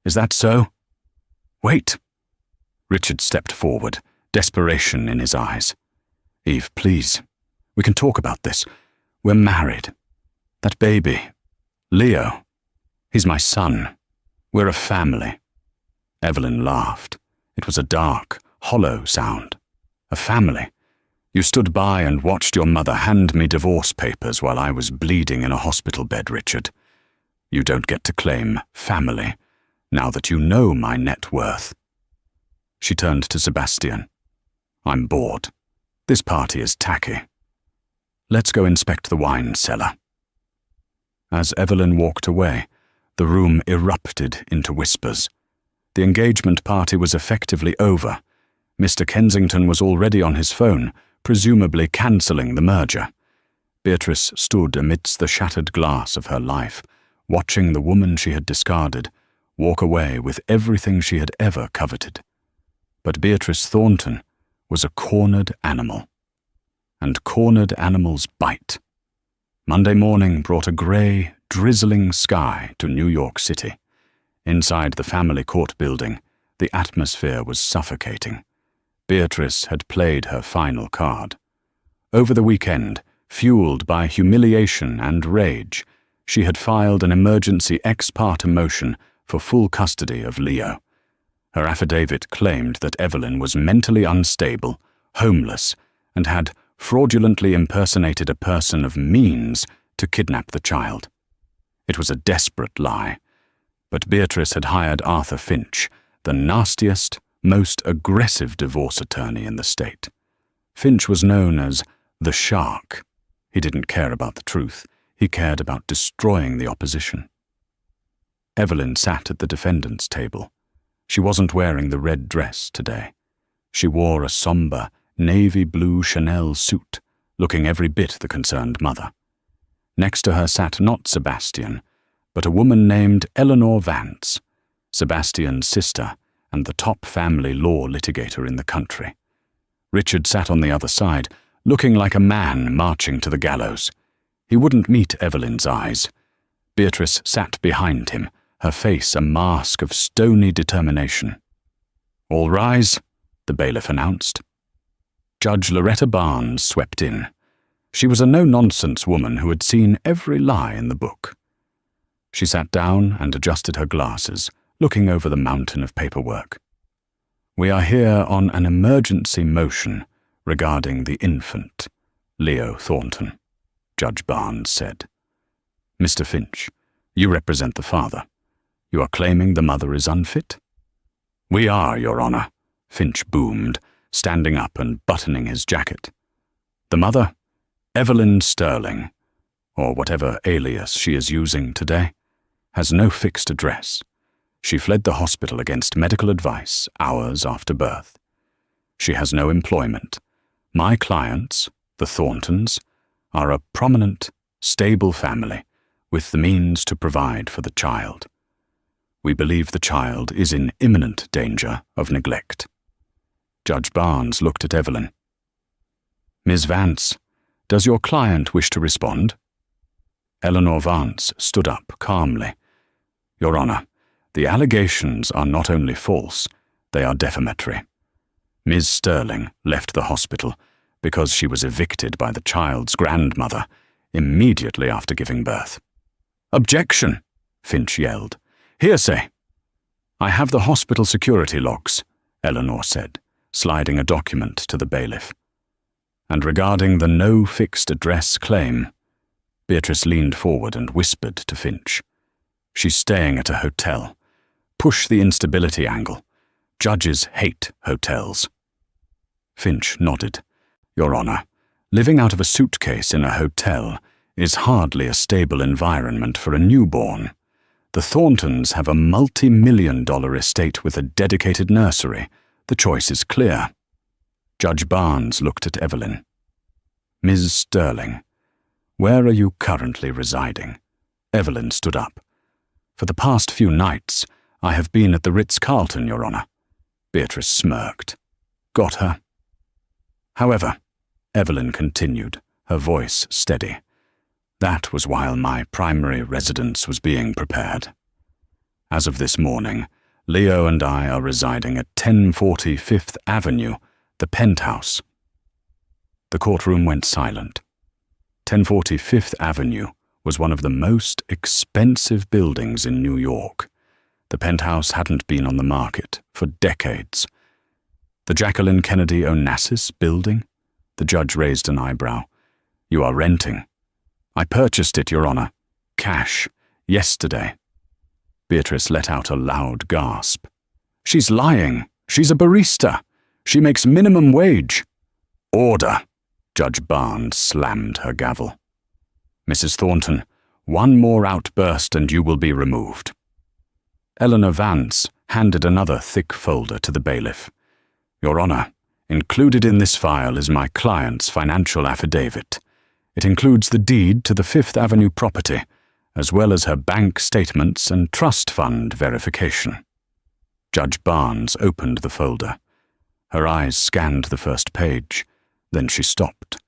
"Is that so?" "Wait." Richard stepped forward, desperation in his eyes. "Eve, please. We can talk about this. We're married. That baby, Leo, he's my son. We're a family." Evelyn laughed. It was a dark, hollow sound. "A family? You stood by and watched your mother hand me divorce papers while I was bleeding in a hospital bed, Richard. You don't get to claim family, now that you know my net worth." She turned to Sebastian. "I'm bored. This party is tacky. Let's go inspect the wine cellar." As Evelyn walked away, the room erupted into whispers. The engagement party was effectively over. Mr. Kensington was already on his phone, presumably cancelling the merger. Beatrice stood amidst the shattered glass of her life, watching the woman she had discarded walk away with everything she had ever coveted. But Beatrice Thornton was a cornered animal. And cornered animals bite. Monday morning brought a grey, drizzling sky to New York City. Inside the family court building, the atmosphere was suffocating. Beatrice had played her final card. Over the weekend, fueled by humiliation and rage, she had filed an emergency ex parte motion for full custody of Leo. Her affidavit claimed that Evelyn was mentally unstable, homeless, and had fraudulently impersonated a person of means to kidnap the child. It was a desperate lie. But Beatrice had hired Arthur Finch, the nastiest, most aggressive divorce attorney in the state. Finch was known as the Shark. He didn't care about the truth. He cared about destroying the opposition. Evelyn sat at the defendant's table. She wasn't wearing the red dress today. She wore a somber, navy blue Chanel suit, looking every bit the concerned mother. Next to her sat not Sebastian, but a woman named Eleanor Vance, Sebastian's sister and the top family law litigator in the country. Richard sat on the other side, looking like a man marching to the gallows. He wouldn't meet Evelyn's eyes. Beatrice sat behind him, her face a mask of stony determination. "All rise," the bailiff announced. Judge Loretta Barnes swept in. She was a no-nonsense woman who had seen every lie in the book. She sat down and adjusted her glasses, looking over the mountain of paperwork. "We are here on an emergency motion regarding the infant, Leo Thornton," Judge Barnes said. "Mr. Finch, you represent the father. You are claiming the mother is unfit?" "We are, Your Honor," Finch boomed, standing up and buttoning his jacket. "The mother, Evelyn Sterling, or whatever alias she is using today, has no fixed address. She fled the hospital against medical advice hours after birth. She has no employment. My clients, the Thorntons, are a prominent, stable family with the means to provide for the child. We believe the child is in imminent danger of neglect." Judge Barnes looked at Evelyn. "Ms. Vance, does your client wish to respond?" Eleanor Vance stood up calmly. "Your Honor, the allegations are not only false, they are defamatory. Ms. Sterling left the hospital because she was evicted by the child's grandmother immediately after giving birth." "Objection!" Finch yelled. "Hearsay!" "I have the hospital security logs," Eleanor said, sliding a document to the bailiff. "And regarding the no fixed address claim," Beatrice leaned forward and whispered to Finch. "She's staying at a hotel. Push the instability angle. Judges hate hotels." Finch nodded. "Your Honor, living out of a suitcase in a hotel is hardly a stable environment for a newborn. The Thorntons have a multi-million-dollar estate with a dedicated nursery. The choice is clear." Judge Barnes looked at Evelyn. "Ms. Sterling, where are you currently residing?" Evelyn stood up. "For the past few nights, I have been at the Ritz-Carlton, Your Honor." Beatrice smirked. "Got her?" "However," Evelyn continued, her voice steady, "that was while my primary residence was being prepared. As of this morning, Leo and I are residing at 1040 Fifth Avenue, the penthouse." The courtroom went silent. 1040 Fifth Avenue was one of the most expensive buildings in New York. The penthouse hadn't been on the market for decades. "The Jacqueline Kennedy Onassis building?" The judge raised an eyebrow. "You are renting." "I purchased it, Your Honor. Cash. Yesterday." Beatrice let out a loud gasp. "She's lying. She's a barista. She makes minimum wage." "Order!" Judge Barnes slammed her gavel. "Mrs. Thornton, one more outburst and you will be removed." Eleanor Vance handed another thick folder to the bailiff. "Your Honor, included in this file is my client's financial affidavit. It includes the deed to the Fifth Avenue property, as well as her bank statements and trust fund verification." Judge Barnes opened the folder. Her eyes scanned the first page, then she stopped.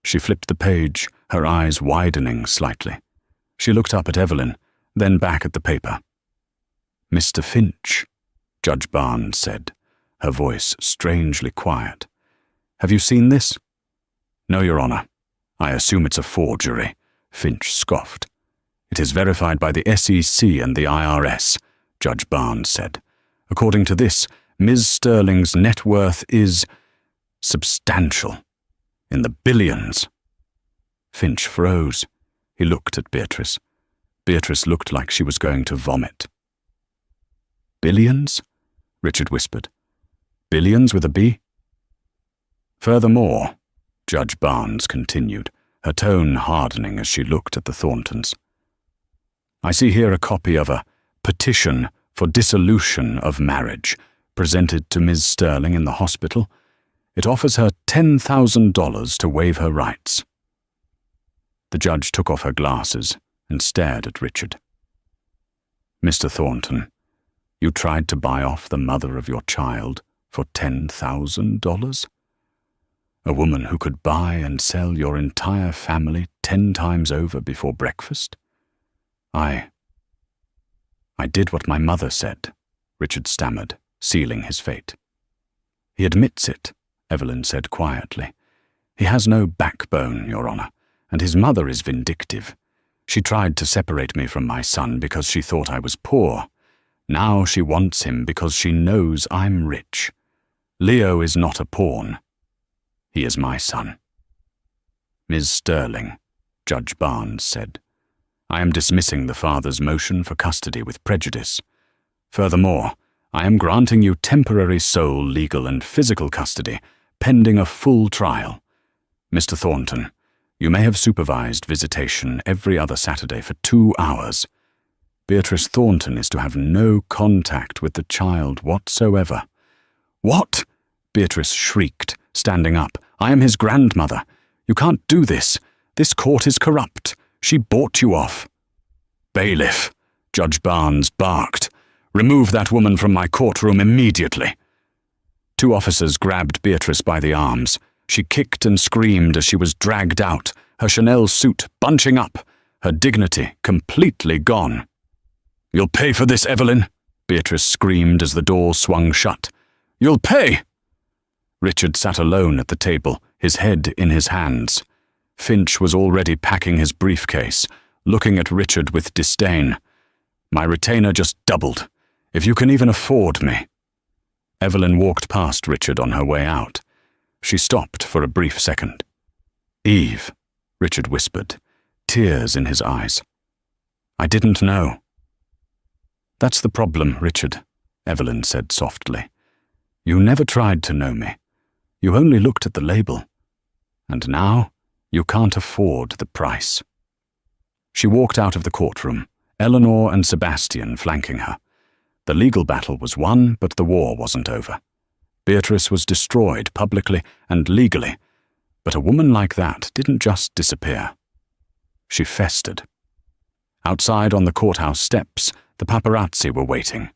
She flipped the page, her eyes widening slightly. She looked up at Evelyn, then back at the paper. "Mr. Finch," Judge Barnes said, her voice strangely quiet. "Have you seen this?" "No, Your Honor. I assume it's a forgery," Finch scoffed. "It is verified by the SEC and the IRS," Judge Barnes said. "According to this, Ms. Sterling's net worth is substantial, in the billions." Finch froze. He looked at Beatrice. Beatrice looked like she was going to vomit. "Billions?" Richard whispered. "Billions with a B?" "Furthermore," Judge Barnes continued, her tone hardening as she looked at the Thorntons, "I see here a copy of a petition for dissolution of marriage presented to Ms. Sterling in the hospital. It offers her $10,000 to waive her rights." The judge took off her glasses and stared at Richard. "Mr. Thornton, you tried to buy off the mother of your child for $10,000? A woman who could buy and sell your entire family 10 times over before breakfast?" I did what my mother said," Richard stammered, sealing his fate. "He admits it," Evelyn said quietly. "He has no backbone, Your Honor, and his mother is vindictive. She tried to separate me from my son because she thought I was poor. Now she wants him because she knows I'm rich. Leo is not a pawn. He is my son." "Ms. Sterling," Judge Barnes said, "I am dismissing the father's motion for custody with prejudice. Furthermore, I am granting you temporary sole legal and physical custody pending a full trial. Mr. Thornton, you may have supervised visitation every other Saturday for 2 hours. Beatrice Thornton is to have no contact with the child whatsoever." "What?" Beatrice shrieked, standing up. "I am his grandmother. You can't do this. This court is corrupt. She bought you off." "Bailiff," Judge Barnes barked, "remove that woman from my courtroom immediately." 2 officers grabbed Beatrice by the arms. She kicked and screamed as she was dragged out, her Chanel suit bunching up, her dignity completely gone. "You'll pay for this, Evelyn," Beatrice screamed as the door swung shut. "You'll pay!" Richard sat alone at the table, his head in his hands. Finch was already packing his briefcase, looking at Richard with disdain. "My retainer just doubled. If you can even afford me." Evelyn walked past Richard on her way out. She stopped for a brief second. "Eve," Richard whispered, tears in his eyes. "I didn't know." "That's the problem, Richard," Evelyn said softly. "You never tried to know me. You only looked at the label. And now, you can't afford the price." She walked out of the courtroom, Eleanor and Sebastian flanking her. The legal battle was won, but the war wasn't over. Beatrice was destroyed publicly and legally, but a woman like that didn't just disappear. She festered. Outside on the courthouse steps, the paparazzi were waiting.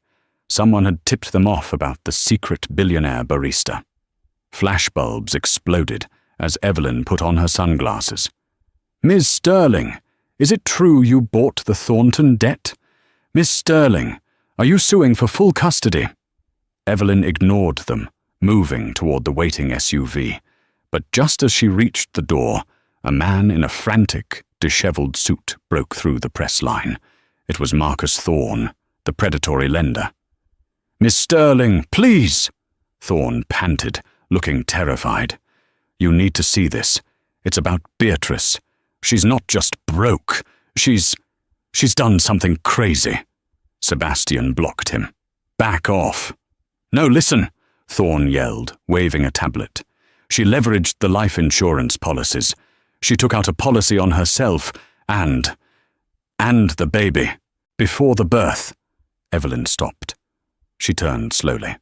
Someone had tipped them off about the secret billionaire barista. Flashbulbs exploded as Evelyn put on her sunglasses. "Miss Sterling, is it true you bought the Thornton debt? Miss Sterling, are you suing for full custody?" Evelyn ignored them, moving toward the waiting SUV. But just as she reached the door, a man in a frantic, disheveled suit broke through the press line. It was Marcus Thorne, the predatory lender. "Miss Sterling, please!" Thorne panted, looking terrified. "You need to see this. It's about Beatrice. She's not just broke. She's done something crazy." Sebastian blocked him. "Back off." "No, listen," Thorne yelled, waving a tablet. "She leveraged the life insurance policies. She took out a policy on herself and the baby. Before the birth." Evelyn stopped. She turned slowly.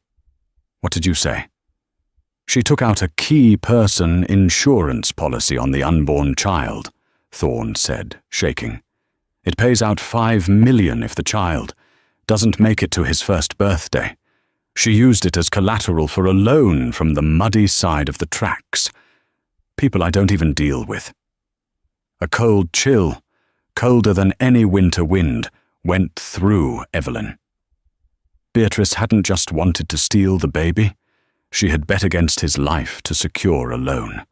"What did you say?" "She took out a key person insurance policy on the unborn child," Thorne said, shaking. "It pays out $5 million if the child doesn't make it to his first birthday. She used it as collateral for a loan from the muddy side of the tracks. People I don't even deal with." A cold chill, colder than any winter wind, went through Evelyn. Beatrice hadn't just wanted to steal the baby. She had bet against his life to secure a loan.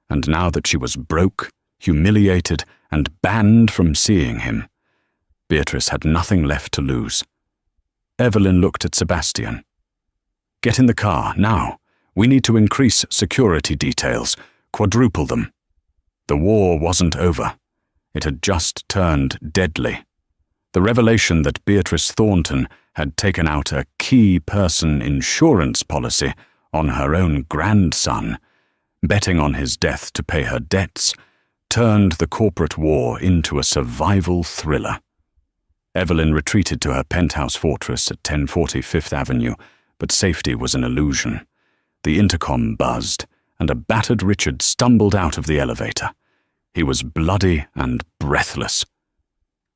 And now that she was broke, humiliated, and banned from seeing him, Beatrice had nothing left to lose. Evelyn looked at Sebastian. "Get in the car, now. We need to increase security details, quadruple them." The war wasn't over. It had just turned deadly. The revelation that Beatrice Thornton had taken out a key person insurance policy on her own grandson, betting on his death to pay her debts, turned the corporate war into a survival thriller. Evelyn retreated to her penthouse fortress at 1040 Fifth Avenue, but safety was an illusion. The intercom buzzed, and a battered Richard stumbled out of the elevator. He was bloody and breathless.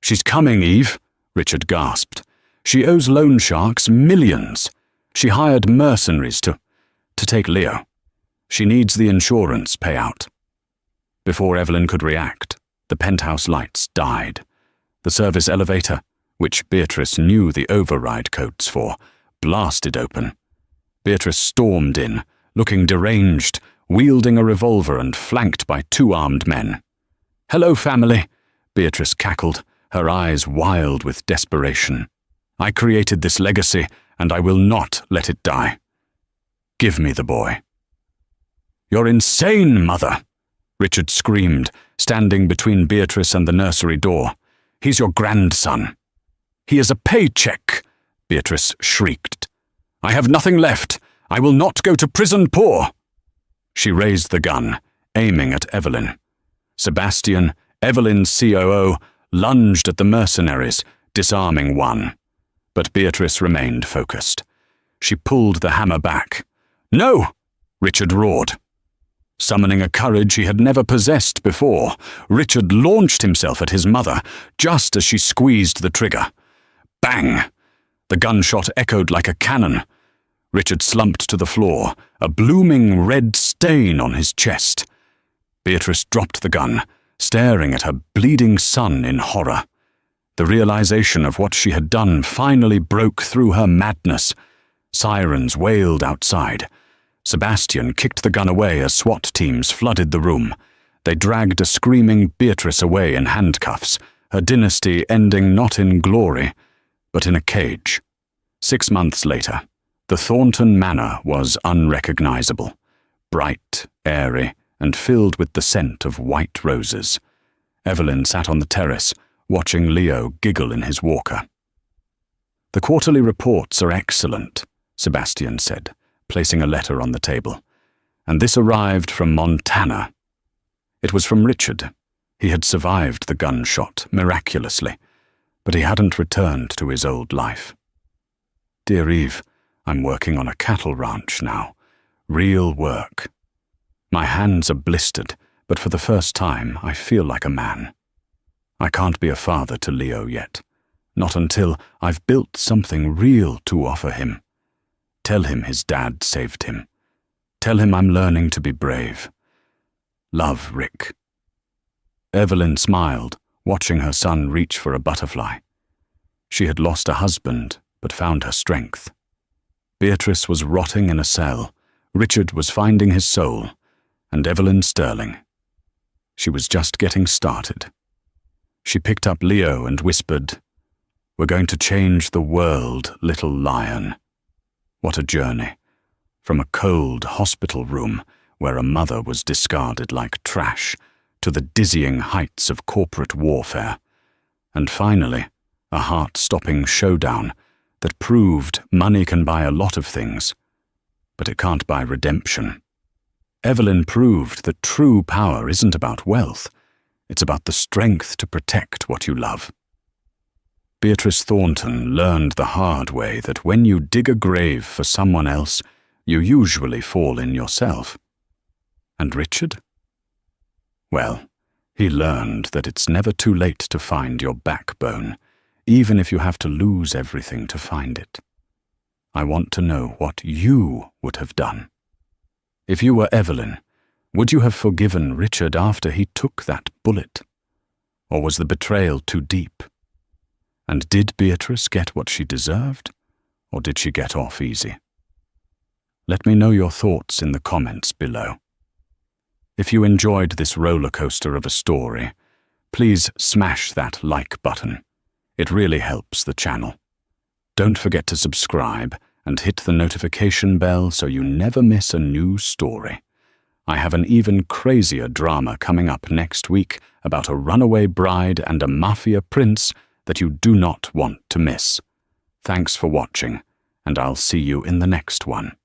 "She's coming, Eve," Richard gasped. "She owes loan sharks millions. She hired mercenaries to take Leo. She needs the insurance payout." Before Evelyn could react, the penthouse lights died. The service elevator, which Beatrice knew the override codes for, blasted open. Beatrice stormed in, looking deranged, wielding a revolver and flanked by 2 armed men. "Hello, family," Beatrice cackled, her eyes wild with desperation. "I created this legacy, and I will not let it die. Give me the boy." "You're insane, mother!" Richard screamed, standing between Beatrice and the nursery door. "He's your grandson." "He is a paycheck," Beatrice shrieked. "I have nothing left. I will not go to prison poor." She raised the gun, aiming at Evelyn. Sebastian, Evelyn's COO, lunged at the mercenaries, disarming one. But Beatrice remained focused. She pulled the hammer back. "No!" Richard roared. Summoning a courage he had never possessed before, Richard launched himself at his mother just as she squeezed the trigger. Bang! The gunshot echoed like a cannon. Richard slumped to the floor, a blooming red stain on his chest. Beatrice dropped the gun, staring at her bleeding son in horror. The realization of what she had done finally broke through her madness. Sirens wailed outside. Sebastian kicked the gun away as SWAT teams flooded the room. They dragged a screaming Beatrice away in handcuffs, her dynasty ending not in glory, but in a cage. 6 months later, the Thornton Manor was unrecognizable, bright, airy, and filled with the scent of white roses. Evelyn sat on the terrace, watching Leo giggle in his walker. "The quarterly reports are excellent," Sebastian said, placing a letter on the table. "And this arrived from Montana." It was from Richard. He had survived the gunshot miraculously, but he hadn't returned to his old life. "Dear Eve, I'm working on a cattle ranch now. Real work. My hands are blistered, but for the first time I feel like a man. I can't be a father to Leo yet. Not until I've built something real to offer him. Tell him his dad saved him. Tell him I'm learning to be brave. Love, Rick." Evelyn smiled, watching her son reach for a butterfly. She had lost a husband, but found her strength. Beatrice was rotting in a cell, Richard was finding his soul, and Evelyn Sterling. She was just getting started. She picked up Leo and whispered, "We're going to change the world, little lion." What a journey. From a cold hospital room where a mother was discarded like trash to the dizzying heights of corporate warfare. And finally, a heart-stopping showdown that proved money can buy a lot of things, but it can't buy redemption. Evelyn proved that true power isn't about wealth. It's about the strength to protect what you love. Beatrice Thornton learned the hard way that when you dig a grave for someone else, you usually fall in yourself. And Richard? Well, he learned that it's never too late to find your backbone, even if you have to lose everything to find it. I want to know what you would have done. If you were Evelyn, would you have forgiven Richard after he took that bullet? Or was the betrayal too deep? And did Beatrice get what she deserved, or did she get off easy? Let me know your thoughts in the comments below. If you enjoyed this roller coaster of a story, please smash that like button. It really helps the channel. Don't forget to subscribe and hit the notification bell so you never miss a new story. I have an even crazier drama coming up next week about a runaway bride and a mafia prince that you do not want to miss. Thanks for watching, and I'll see you in the next one.